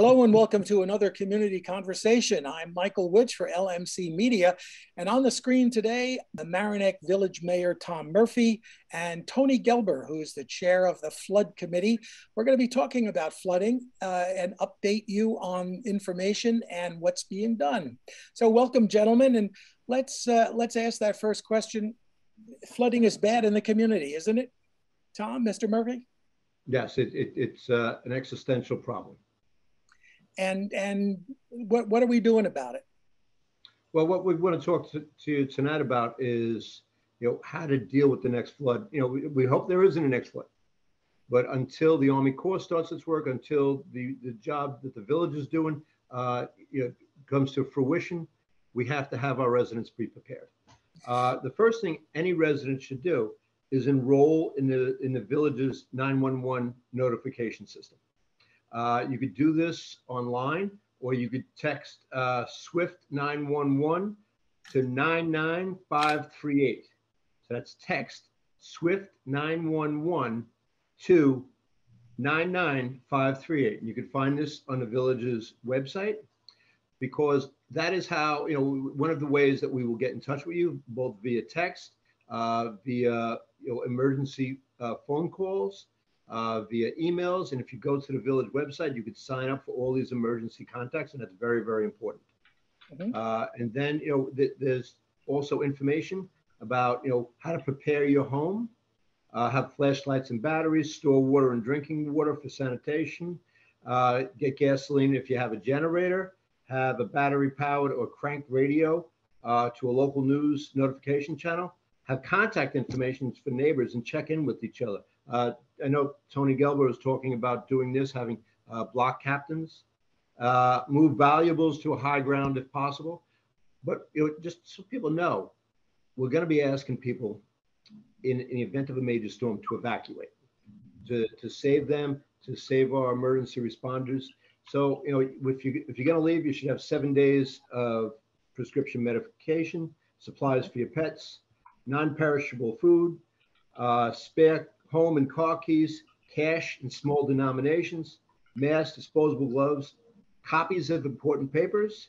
Hello and welcome to another community conversation. I'm Michael Witch for LMC Media, and on the screen today, the Mamaroneck Village Mayor Tom Murphy and Tony Gelber, who is the chair of the Flood Committee. We're going to be talking about flooding and update you on information and what's being done. So welcome, gentlemen, and let's ask that first question. Flooding is bad in the community, isn't it? Tom, Mr. Murphy? Yes, it's an existential problem. And what are we doing about it? Well, what we want to talk to you tonight about is, how to deal with the next flood. We hope there isn't a next flood, but until the Army Corps starts its work, until the job that the village is doing comes to fruition, we have to have our residents be prepared. The first thing any resident should do is enroll in the village's 911 notification system. You could do this online, or you could text SWIFT 911 to 99538. So that's text SWIFT 911 to 99538. You can find this on the village's website, because that is how, one of the ways that we will get in touch with you, both via text, via emergency phone calls, via emails. And if you go to the village website, you could sign up for all these emergency contacts, and that's very, very important. Mm-hmm. And then, there's also information about, how to prepare your home, have flashlights and batteries, store water and drinking water for sanitation, get gasoline if you have a generator, have a battery powered or cranked radio to a local news notification channel, have contact information for neighbors, and check in with each other. I know Tony Gelber was talking about doing this, having block captains, move valuables to a high ground if possible. But just so people know, we're going to be asking people in the event of a major storm to evacuate, to save them, to save our emergency responders. So, if you're going to leave, you should have 7 days of prescription medication, supplies for your pets, non-perishable food, spare home and car keys, cash in small denominations, masks, disposable gloves, copies of important papers,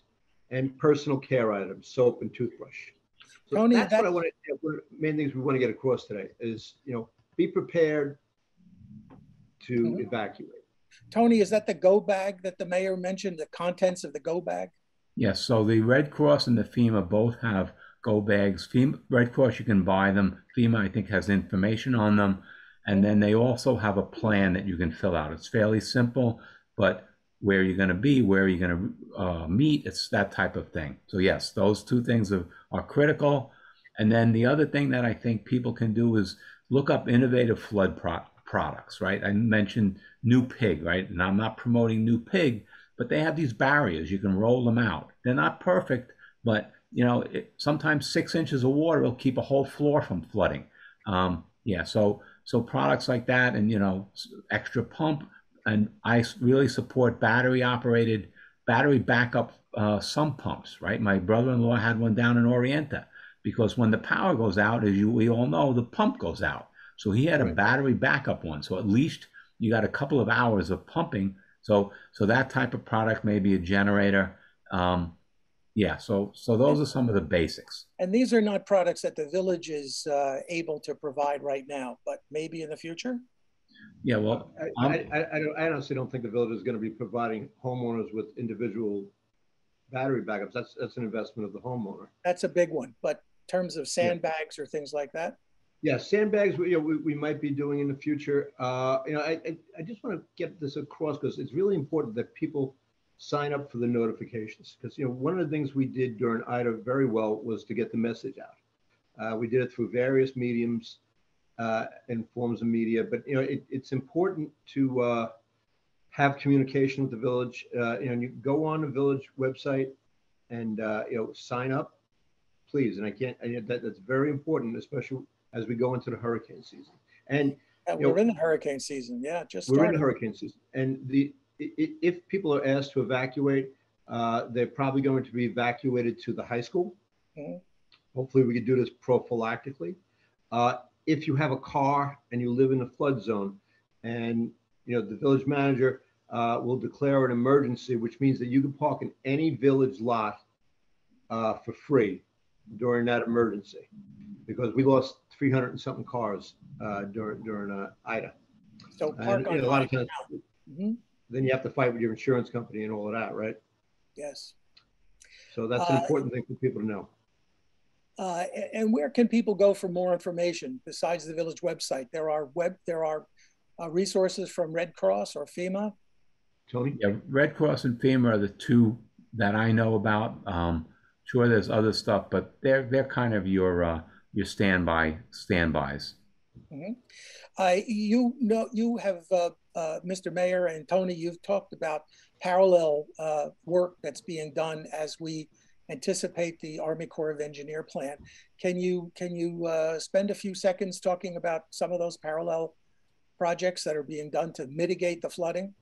and personal care items, soap and toothbrush. So Tony, that's what I want to, one of the main things we want to get across today is, be prepared to evacuate. Tony, is that the go bag that the mayor mentioned, the contents of the go bag? Yes, so the Red Cross and the FEMA both have go bags. Red Cross, you can buy them. FEMA, I think, has information on them. And then they also have a plan that you can fill out. It's fairly simple, but where you're going to be, where you're going to meet, it's that type of thing. So yes, those two things are critical. And then the other thing that I think people can do is look up innovative flood products, right? I mentioned New Pig, right? And I'm not promoting New Pig, but they have these barriers. You can roll them out. They're not perfect, but sometimes 6 inches of water will keep a whole floor from flooding. So products like that, and extra pump, and I really support battery backup sump pumps, right? My brother-in-law had one down in Orienta, because when the power goes out, as we all know, the pump goes out. So he had a battery backup one. So at least you got a couple of hours of pumping. So that type of product, maybe a generator. So those are some of the basics. And these are not products that the village is able to provide right now, but maybe in the future? Yeah, well, I honestly don't think the village is going to be providing homeowners with individual battery backups. That's an investment of the homeowner. That's a big one. But in terms of sandbags or things like that? Yeah, sandbags we might be doing in the future. I just want to get this across, because it's really important that people sign up for the notifications, because one of the things we did during Ida very well was to get the message out. We did it through various mediums and forms of media, but it's important to have communication with the village. You go on the village website and sign up, please. And that's very important, especially as we go into the hurricane season. And we're in the hurricane season. Yeah, we're in the hurricane season, and if people are asked to evacuate, they're probably going to be evacuated to the high school. Mm-hmm. Hopefully we can do this prophylactically. If you have a car and you live in a flood zone, and the village manager will declare an emergency, which means that you can park in any village lot for free during that emergency, because we lost 300 and something cars during Ida. So park on a lot of times, then you have to fight with your insurance company and all of that, right? Yes. So that's an important thing for people to know. And where can people go for more information besides the village website? There are resources from Red Cross or FEMA. Tony? Yeah, Red Cross and FEMA are the two that I know about. Sure, there's other stuff, but they're kind of your standbys. You have Mr. Mayor and Tony, you've talked about parallel work that's being done as we anticipate the Army Corps of Engineer plan. Can you spend a few seconds talking about some of those parallel projects that are being done to mitigate the flooding?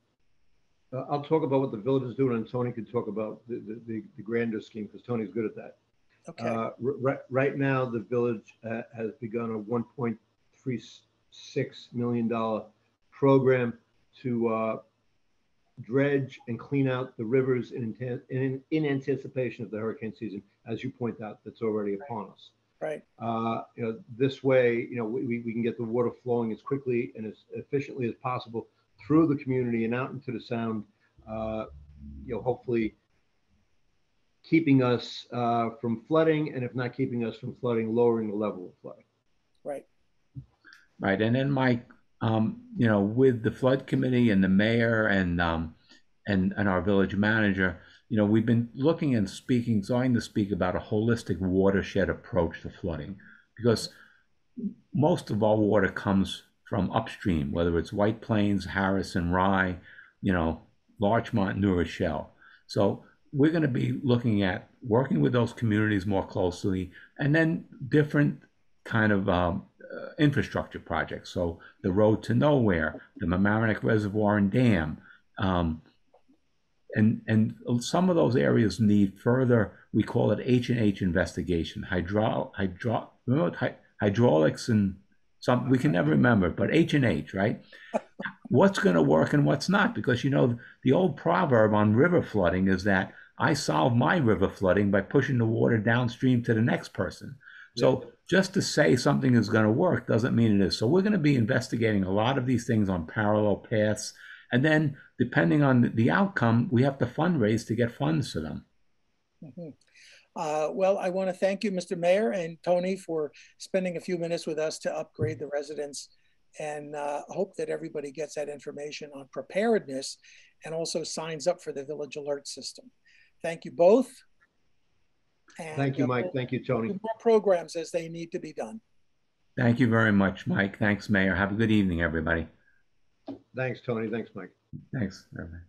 I'll talk about what the village is doing, and Tony can talk about the grander scheme, because Tony's good at that. Okay. Right now, the village has begun a $1.36 million program to dredge and clean out the rivers in anticipation of the hurricane season, as you point out, that's already upon us. Right. This way, we can get the water flowing as quickly and as efficiently as possible through the community and out into the sound, hopefully keeping us from flooding, and if not keeping us from flooding, lowering the level of flooding. Right. Right. And then Mike, with the flood committee and the mayor and our village manager, we've been looking and starting to speak about a holistic watershed approach to flooding, because most of our water comes from upstream, whether it's White Plains, Harrison, Rye, Larchmont, New Rochelle. So we're going to be looking at working with those communities more closely, and then different kind of infrastructure projects. So the road to nowhere, the Mamaroneck Reservoir and Dam, and some of those areas need further, we call it H&H investigation, hydraulics and some, we can never remember, but H&H, right? What's going to work and what's not, because the old proverb on river flooding is that I solve my river flooding by pushing the water downstream to the next person. So just to say something is going to work doesn't mean it is. So we're going to be investigating a lot of these things on parallel paths. And then depending on the outcome, we have to fundraise to get funds to them. Well, I want to thank you, Mr. Mayor and Tony, for spending a few minutes with us to upgrade the residents, and hope that everybody gets that information on preparedness and also signs up for the Village Alert System. Thank you both. And thank you, Mike. Thank you, Tony. More programs as they need to be done. Thank you very much, Mike. Thanks, Mayor. Have a good evening, everybody. Thanks, Tony. Thanks, Mike. Thanks, everybody.